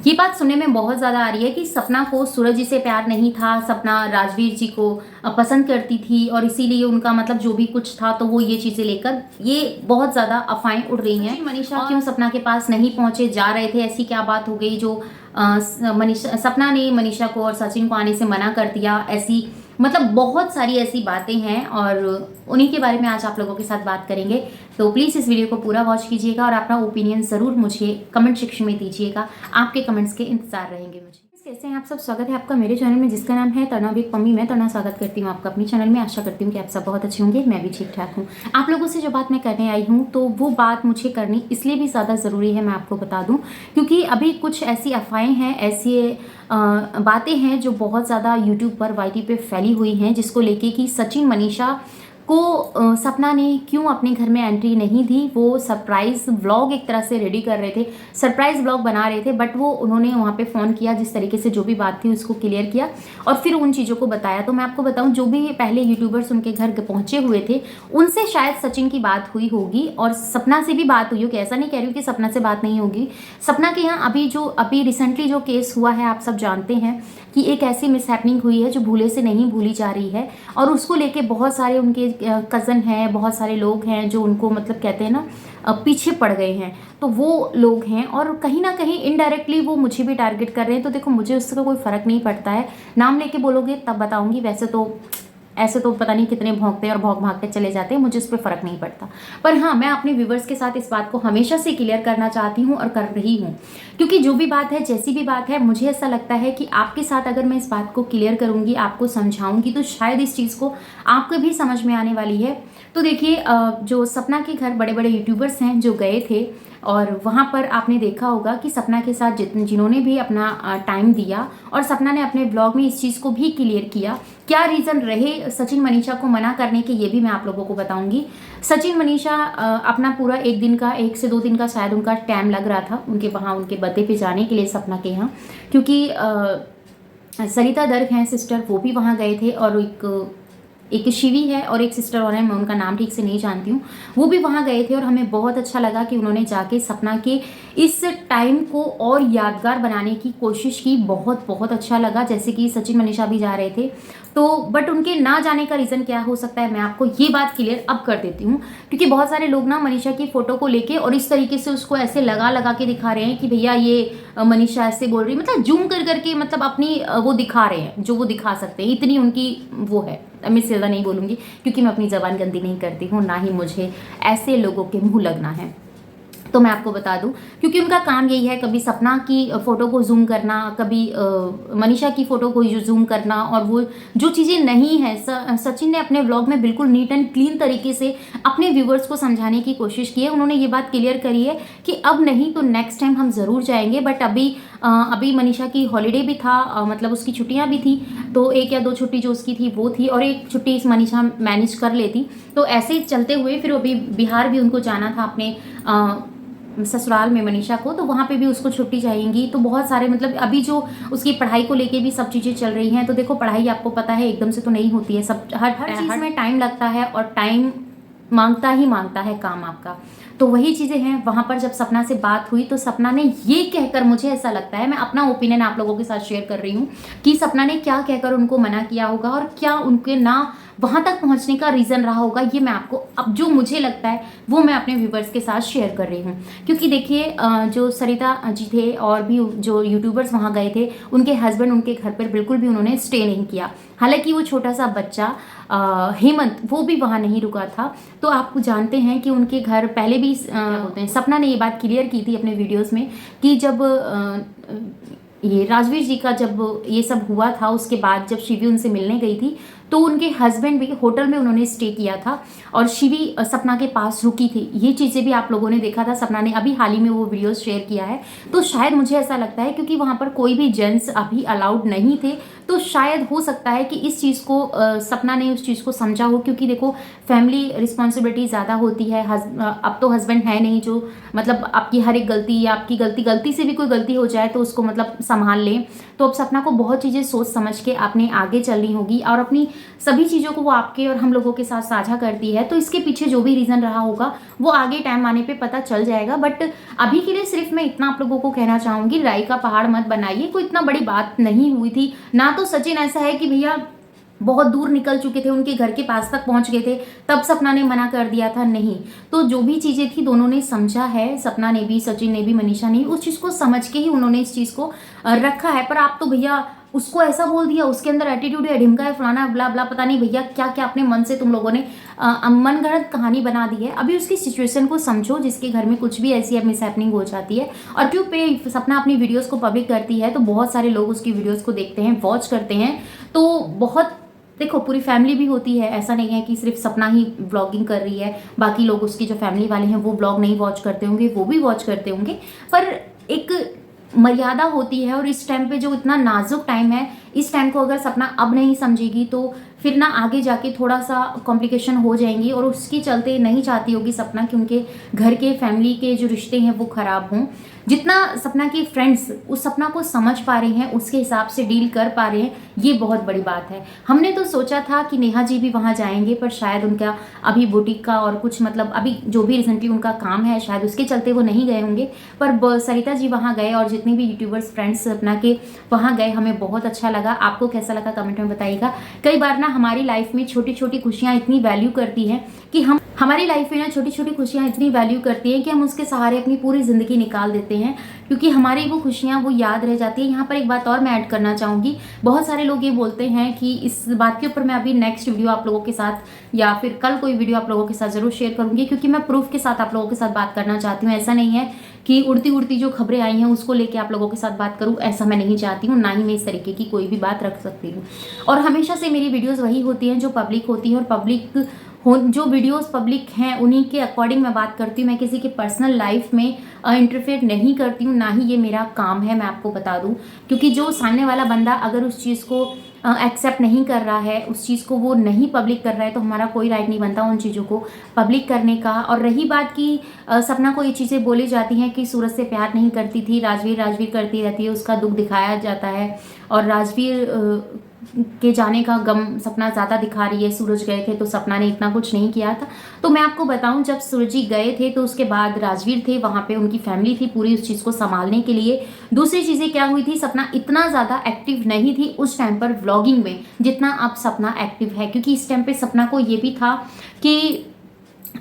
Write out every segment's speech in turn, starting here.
ये बात सुनने में बहुत ज़्यादा आ रही है कि सपना को सूरज जी से प्यार नहीं था, सपना राजवीर जी को पसंद करती थी और इसीलिए उनका मतलब जो भी कुछ था तो वो ये चीज़ें लेकर ये बहुत ज़्यादा अफवाहें उड़ रही हैं। मनीषा क्यों सपना के पास नहीं पहुंचे, जा रहे थे, ऐसी क्या बात हो गई जो सपना ने मनीषा को और सचिन को आने से मना कर दिया, ऐसी मतलब बहुत सारी ऐसी बातें हैं और उन्हीं के बारे में आज आप लोगों के साथ बात करेंगे। तो प्लीज़ इस वीडियो को पूरा वॉच कीजिएगा और अपना ओपिनियन ज़रूर मुझे कमेंट सेक्शन में दीजिएगा। आपके कमेंट्स के इंतजार रहेंगे मुझे। कैसे हैं आप सब? स्वागत है आपका मेरे चैनल में जिसका नाम है तर्ना विद पम्मी। मैं तर्ना स्वागत करती हूँ आपका अपनी चैनल में। आशा करती हूँ कि आप सब बहुत अच्छे होंगे, मैं भी ठीक ठाक हूँ। आप लोगों से जो बात मैं करने आई हूँ तो वो बात मुझे करनी इसलिए भी ज़्यादा ज़रूरी है, मैं आपको बता दूँ, क्योंकि अभी कुछ ऐसी अफवाहें हैं, ऐसी बातें हैं जो बहुत ज़्यादा यूट्यूब पर वाईटी पे फैली हुई हैं, जिसको लेके कि सचिन मनीषा को सपना ने क्यों अपने घर में एंट्री नहीं दी। वो सरप्राइज़ व्लॉग एक तरह से रेडी कर रहे थे, सरप्राइज़ व्लॉग बना रहे थे, बट वो उन्होंने वहाँ पे फ़ोन किया, जिस तरीके से जो भी बात थी उसको क्लियर किया और फिर उन चीज़ों को बताया। तो मैं आपको बताऊँ, जो भी पहले यूट्यूबर्स उनके घर पहुँचे हुए थे उनसे शायद सचिन की बात हुई होगी और सपना से भी बात हुई होगी। ऐसा नहीं कह रही हूँ कि सपना से बात नहीं होगी। सपना के यहाँ अभी रिसेंटली जो केस हुआ है, आप सब जानते हैं कि एक ऐसी मिसहैपनिंग हुई है जो भूले से नहीं भूली जा रही है और उसको लेके बहुत सारे उनके कज़न हैं, बहुत सारे लोग हैं जो उनको मतलब कहते हैं ना पीछे पड़ गए हैं। तो वो लोग हैं और कहीं ना कहीं इनडायरेक्टली वो मुझे भी टारगेट कर रहे हैं। तो देखो, मुझे उसका कोई फ़र्क नहीं पड़ता है, नाम लेके बोलोगे तब बताऊंगी, वैसे तो ऐसे तो पता नहीं कितने भौंकते हैं और भौंक भाग के चले जाते हैं, मुझे उस पर फ़र्क नहीं पड़ता। पर हाँ, मैं अपने व्यूवर्स के साथ इस बात को हमेशा से क्लियर करना चाहती हूँ और कर रही हूँ, क्योंकि जो भी बात है, जैसी भी बात है, मुझे ऐसा लगता है कि आपके साथ अगर मैं इस बात को क्लियर करूँगी, आपको समझाऊँगी, तो शायद इस चीज़ को आपको भी समझ में आने वाली है। तो देखिए, जो सपना के घर बड़े बड़े यूट्यूबर्स हैं जो गए थे और वहाँ पर आपने देखा होगा कि सपना के साथ जिन्होंने भी अपना टाइम दिया और सपना ने अपने ब्लॉग में इस चीज़ को भी क्लियर किया। क्या रीज़न रहे सचिन मनीषा को मना करने के, ये भी मैं आप लोगों को बताऊंगी। सचिन मनीषा अपना पूरा 1 से 2 दिन का शायद उनका टाइम लग रहा था उनके वहाँ उनके बर्थडे पे जाने के लिए, सपना के यहाँ, क्योंकि सरिता दर्ग हैं सिस्टर, वो भी वहाँ गए थे और एक शिवी है और एक सिस्टर और है, मैं उनका नाम ठीक से नहीं जानती हूँ, वो भी वहाँ गए थे और हमें बहुत अच्छा लगा कि उन्होंने जाके सपना के इस टाइम को और यादगार बनाने की कोशिश की। बहुत बहुत अच्छा लगा, जैसे कि सचिन मनीषा भी जा रहे थे। तो बट उनके ना जाने का रीज़न क्या हो सकता है, मैं आपको ये बात क्लियर अब कर देती हूँ, क्योंकि बहुत सारे लोग ना मनीषा की फ़ोटो को लेके और इस तरीके से उसको ऐसे लगा के दिखा रहे हैं कि भैया ये मनीषा ऐसे बोल रही, मतलब जूम कर करके मतलब अपनी वो दिखा रहे हैं जो वो दिखा सकते हैं, इतनी उनकी वो है। मैं ज़्यादा नहीं बोलूँगी क्योंकि मैं अपनी ज़बान गंदी नहीं करती हूँ, ना ही मुझे ऐसे लोगों के मुँह लगना है। तो मैं आपको बता दूं, क्योंकि उनका काम यही है, कभी सपना की फ़ोटो को जूम करना, कभी मनीषा की फ़ोटो को जूम करना, और वो जो चीज़ें नहीं है सचिन ने अपने व्लॉग में बिल्कुल नीट एंड क्लीन तरीके से अपने व्यूवर्स को समझाने की कोशिश की है। उन्होंने ये बात क्लियर करी है कि अब नहीं तो नेक्स्ट टाइम हम ज़रूर जाएंगे, बट अभी मनीषा की हॉलीडे भी था, मतलब उसकी छुट्टियाँ भी थी, तो 1 या 2 छुट्टी जो उसकी थी वो थी और 1 छुट्टी इस मनीषा मैनेज कर लेती। तो ऐसे चलते हुए फिर अभी बिहार भी उनको जाना था अपने ससुराल में मनीषा को, तो वहाँ पे भी उसको छुट्टी चाहिएगी। तो बहुत सारे मतलब अभी जो उसकी पढ़ाई को लेके भी सब चीज़ें चल रही हैं। तो देखो, पढ़ाई आपको पता है एकदम से तो नहीं होती है, सब हर चीज़ में टाइम लगता है और टाइम मांगता है काम आपका। तो वही चीज़ें हैं। वहाँ पर जब सपना से बात हुई तो सपना ने ये कहकर, मुझे ऐसा लगता है, मैं अपना ओपिनियन आप लोगों के साथ शेयर कर रही हूँ कि सपना ने क्या कहकर उनको मना किया होगा और क्या उनके ना वहाँ तक पहुँचने का रीज़न रहा होगा, ये मैं आपको अब जो मुझे लगता है वो मैं अपने व्यूवर्स के साथ शेयर कर रही हूँ। क्योंकि देखिए, जो सरिता जी थे और भी जो यूट्यूबर्स वहाँ गए थे, उनके हस्बैंड उनके घर पर बिल्कुल भी उन्होंने स्टे नहीं किया। हालांकि वो छोटा सा बच्चा हेमंत, वो भी वहाँ नहीं रुका था। तो आप जानते हैं कि उनके घर पहले भी होते हैं। सपना ने ये बात क्लियर की थी अपने वीडियोस में कि जब ये राजवीर जी का जब ये सब हुआ था, उसके बाद जब शिवी उनसे मिलने गई थी तो उनके हस्बैंड भी होटल में उन्होंने स्टे किया था और शिवी सपना के पास रुकी थी। ये चीज़ें भी आप लोगों ने देखा था, सपना ने अभी हाल ही में वो वीडियोस शेयर किया है। तो शायद मुझे ऐसा लगता है क्योंकि वहाँ पर कोई भी जेंट्स अभी अलाउड नहीं थे, तो शायद हो सकता है कि इस चीज़ को सपना ने उस चीज़ को समझा हो, क्योंकि देखो फैमिली रिस्पॉन्सिबिलिटी ज़्यादा होती है। अब तो हस्बैंड है नहीं जो मतलब आपकी हर एक गलती या आपकी गलती से भी कोई गलती हो जाए तो उसको मतलब संभाल लें। तो अब सपना को बहुत चीज़ें सोच समझ के आपने आगे चलनी होगी और अपनी सभी चीज़ों को वो आपके और हम लोगों के साथ साझा करती है, तो इसके पीछे जो भी रीज़न रहा होगा वो आगे टाइम आने पे पता चल जाएगा। बट अभी के लिए सिर्फ मैं इतना आप लोगों को कहना चाहूँगी, राई का पहाड़ मत बनाइए, कोई इतना बड़ी बात नहीं हुई थी। ना तो सचिन ऐसा है कि भैया बहुत दूर निकल चुके थे, उनके घर के पास तक पहुंच गए थे, तब सपना ने मना कर दिया था, नहीं। तो जो भी चीज़ें थी दोनों ने समझा है, सपना ने भी, सचिन ने भी, मनीषा ने, उस चीज़ को समझ के ही उन्होंने इस चीज़ को रखा है। पर आप तो भैया उसको ऐसा बोल दिया, उसके अंदर एटीट्यूड है, ढिमका है, फलाना ब्ला ब्ला, पता नहीं भैया क्या क्या अपने मन से तुम लोगों ने मनगढ़ंत कहानी बना दी है। अभी उसकी सिचुएशन को समझो, जिसके घर में कुछ भी ऐसी मिसहैपनिंग हो जाती है। और यूट्यूब पे सपना अपनी वीडियोस को पब्लिक करती है तो बहुत सारे लोग उसकी वीडियोस को देखते हैं, वॉच करते हैं। तो बहुत देखो, पूरी फैमिली भी होती है, ऐसा नहीं है कि सिर्फ सपना ही व्लॉगिंग कर रही है, बाकी लोग उसकी जो फैमिली वाले हैं वो व्लॉग नहीं वॉच करते होंगे, वो भी वॉच करते होंगे। पर एक मर्यादा होती है, और इस टाइम पे जो इतना नाजुक टाइम है, इस टाइम को अगर सपना अब नहीं समझेगी तो फिर ना आगे जाके थोड़ा सा कॉम्प्लिकेशन हो जाएंगी। और उसके चलते नहीं चाहती होगी सपना कि उनके घर के फैमिली के जो रिश्ते हैं वो ख़राब हों। जितना सपना की फ्रेंड्स उस सपना को समझ पा रहे हैं, उसके हिसाब से डील कर पा रहे हैं, ये बहुत बड़ी बात है। हमने तो सोचा था कि नेहा जी भी वहाँ जाएंगे, पर शायद उनका अभी बुटीक का और कुछ मतलब अभी जो भी रिसेंटली उनका काम है, शायद उसके चलते वो नहीं गए होंगे। पर सरिता जी वहाँ गए और जितने भी यूट्यूबर्स फ्रेंड्स सपना के वहाँ गए, हमें बहुत अच्छा लगा। आपको कैसा लगा कमेंट में बताइएगा। कई बार ना हमारी लाइफ में छोटी छोटी खुशियाँ इतनी वैल्यू करती हैं कि हमारी लाइफ में ना छोटी छोटी खुशियाँ इतनी वैल्यू करती हैं कि हम उसके सहारे अपनी पूरी ज़िंदगी निकाल देते हैं, क्योंकि हमारी वो खुशियाँ वो याद रह जाती है। यहाँ पर एक बात और मैं ऐड करना चाहूँगी, बहुत सारे लोग ये बोलते हैं कि इस बात के ऊपर मैं अभी नेक्स्ट वीडियो आप लोगों के साथ या फिर कल कोई वीडियो आप लोगों के साथ ज़रूर शेयर करूँगी, क्योंकि मैं प्रूफ के साथ आप लोगों के साथ बात करना चाहती हूँ। ऐसा नहीं है कि उड़ती उड़ती जो खबरें आई हैं उसको लेके आप लोगों के साथ बात करूँ, ऐसा मैं नहीं चाहती हूँ, ना ही मैं इस तरीके की कोई भी बात रख सकती हूँ। और हमेशा से मेरी वीडियोज़ वही होती हैं जो पब्लिक होती है, और पब्लिक जो वीडियोस पब्लिक हैं उन्हीं के अकॉर्डिंग मैं बात करती हूँ। मैं किसी के पर्सनल लाइफ में इंटरफेयर नहीं करती हूँ, ना ही ये मेरा काम है, मैं आपको बता दूँ। क्योंकि जो सामने वाला बंदा अगर उस चीज़ को एक्सेप्ट नहीं कर रहा है, उस चीज़ को वो नहीं पब्लिक कर रहा है, तो हमारा कोई राइट नहीं बनता उन चीज़ों को पब्लिक करने का। और रही बात कि सपना को ये चीज़ें बोली जाती हैं कि सूरज से प्यार नहीं करती थी, राजवीर करती रहती है, उसका दुख दिखाया जाता है, और राजवीर के जाने का गम सपना ज़्यादा दिखा रही है। सूरज गए थे तो सपना ने इतना कुछ नहीं किया था। तो मैं आपको बताऊं, जब सूरज जी गए थे तो उसके बाद राजवीर थे वहाँ पे, उनकी फैमिली थी पूरी उस चीज़ को संभालने के लिए। दूसरी चीज़ें क्या हुई थी, सपना इतना ज़्यादा एक्टिव नहीं थी उस टाइम पर व्लॉगिंग में जितना अब सपना एक्टिव है, क्योंकि इस टाइम पे सपना को ये भी था कि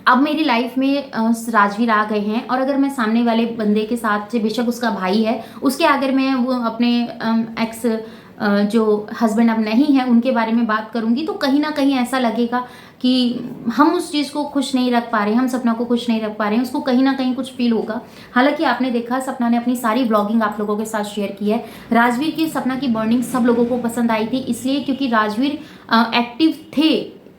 अब मेरी लाइफ में राजवीर आ गए हैं, और अगर मैं सामने वाले बंदे के साथ, बेशक उसका भाई है, उसके अगर मैं वो अपने एक्स जो हस्बैंड अब नहीं है उनके बारे में बात करूंगी, तो कहीं ना कहीं ऐसा लगेगा कि हम उस चीज़ को खुश नहीं रख पा रहे हैं, हम सपना को खुश नहीं रख पा रहे हैं, उसको कहीं ना कहीं कुछ फील होगा। हालांकि आपने देखा सपना ने अपनी सारी व्लॉगिंग आप लोगों के साथ शेयर की है। राजवीर की सपना की बॉन्डिंग सब लोगों को पसंद आई थी, इसलिए क्योंकि राजवीर एक्टिव थे,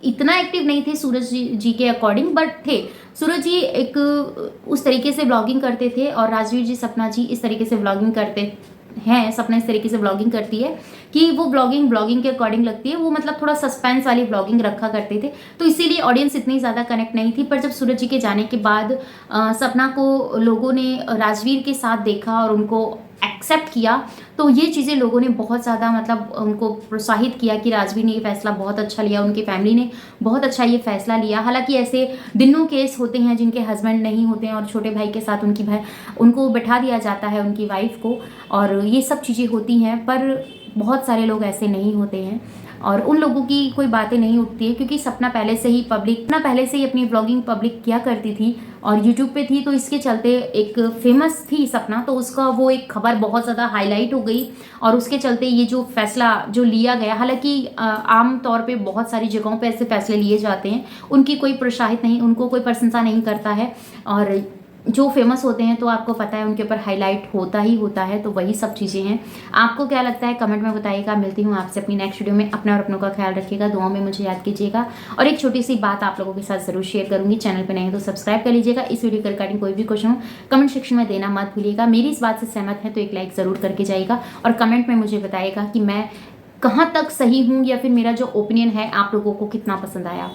इतना एक्टिव नहीं थे सूरज जी के अकॉर्डिंग, बट थे। सूरज जी एक उस तरीके से व्लॉगिंग करते थे, और राजवीर जी सपना जी इस तरीके से व्लॉगिंग करते हैं। सपना इस तरीके से व्लॉगिंग करती है कि वो ब्लॉगिंग के अकॉर्डिंग लगती है, वो मतलब थोड़ा सस्पेंस वाली व्लॉगिंग रखा करते थे, तो इसीलिए ऑडियंस इतनी ज़्यादा कनेक्ट नहीं थी। पर जब सूरज जी के जाने के बाद सपना को लोगों ने राजवीर के साथ देखा और उनको एक्सेप्ट किया, तो ये चीज़ें लोगों ने बहुत ज़्यादा मतलब उनको प्रोत्साहित किया कि राजवीर ने ये फैसला बहुत अच्छा लिया, उनकी फैमिली ने बहुत अच्छा ये फैसला लिया। हालांकि ऐसे दिनों केस होते हैं जिनके हस्बैंड नहीं होते हैं और छोटे भाई के साथ उनको बैठा दिया जाता है, उनकी वाइफ को, और ये सब चीज़ें होती हैं। पर बहुत सारे लोग ऐसे नहीं होते हैं, और उन लोगों की कोई बातें नहीं उठती है, क्योंकि सपना पहले से ही अपनी व्लॉगिंग पब्लिक किया करती थी और यूट्यूब पे थी, तो इसके चलते एक फेमस थी सपना, तो उसका वो एक खबर बहुत ज़्यादा हाईलाइट हो गई, और उसके चलते ये जो फैसला जो लिया गया, हालांकि आम तौर पे बहुत सारी जगहों पे ऐसे फैसले लिए जाते हैं, उनकी कोई प्रोत्साहित नहीं, उनको कोई प्रशंसा नहीं करता है, और जो फेमस होते हैं तो आपको पता है उनके ऊपर हाईलाइट होता ही होता है। तो वही सब चीज़ें हैं। आपको क्या लगता है कमेंट में बताइएगा। मिलती हूँ आपसे अपनी नेक्स्ट वीडियो में। अपना और अपनों का ख्याल रखिएगा, दुआओं में मुझे याद कीजिएगा। और एक छोटी सी बात आप लोगों के साथ जरूर शेयर करूंगी, चैनल पर नए हैं तो सब्सक्राइब कर लीजिएगा। इस वीडियो के रिगार्डिंग कोई भी क्वेश्चन हो कमेंट सेक्शन में देना मत भूलिएगा। मेरी इस बात से सहमत है तो एक लाइक ज़रूर करके जाइएगा, और कमेंट में मुझे बताइएगा कि मैं कहाँ तक सही हूँ, या फिर मेरा जो ओपिनियन है आप लोगों को कितना पसंद आया।